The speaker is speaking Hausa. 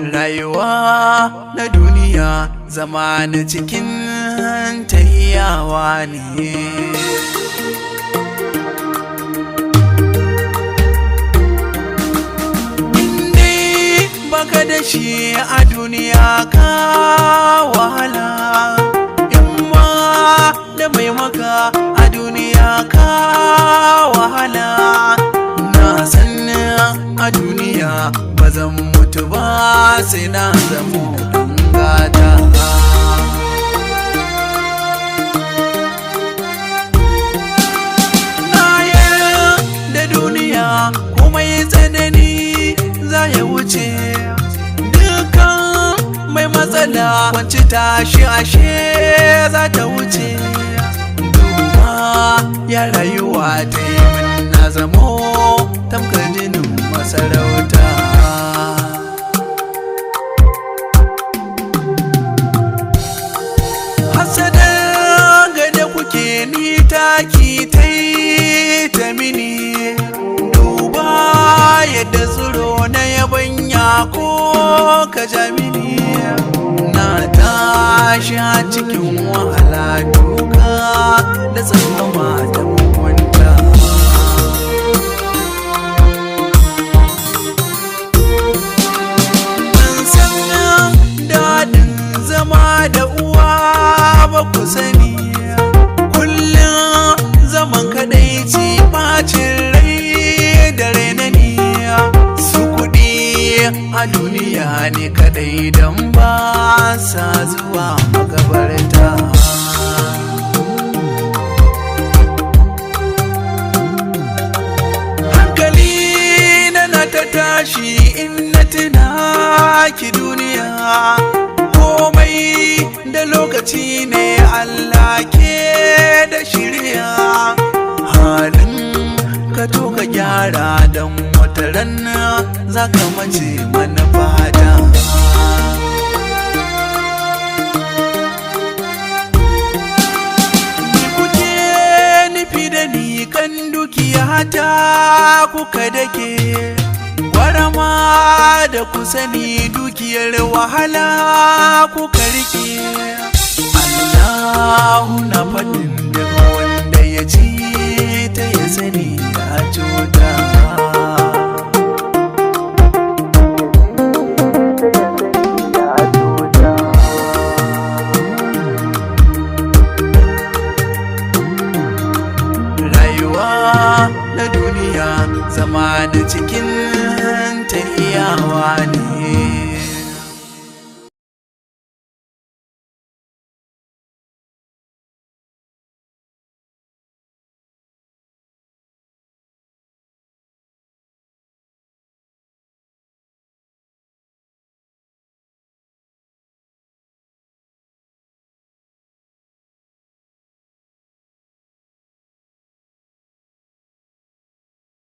rayuwa na duniya zama na cikin tahiyawa ne. Indai baka da shi a duniya ka wahala, in ma da mai maka a duniya ka wahala. Na san a duniya ba zan mutu ba sai na zama gata. Na yarda duniya kuma yi tsanani za ya wuce, dukan mai matsala kwanci tashi ashe za ta wuce. Duba ya rayuwa ta yi min na zamo tamkar jinin masarauta. Hasadar gada kuke ni taki ta mini, duba yadda tsiro na yabanya ko ka ja mini. Na tashi a cikin wahala duka da tsangwama ta mugunta. Zama da uwa ba ku sani, kullum zaman kadaici bacin rai da rainani. Su kuɗi a duniya ne kadai don ba sa zuwa magabarta. Hankali na ta tashi in na tuna ki duniya, komai da lokaci ne Allah ke da shirya. Halin ka to ka gyara don wata rana za ka mace mana fada. Ni kuke nufi da ni kan dukiya ta kuka dake, warama da ku sani dukiyar wahala kuka rike. Allahu na faɗin daga wanda ya ci ta ya sani ya cuta.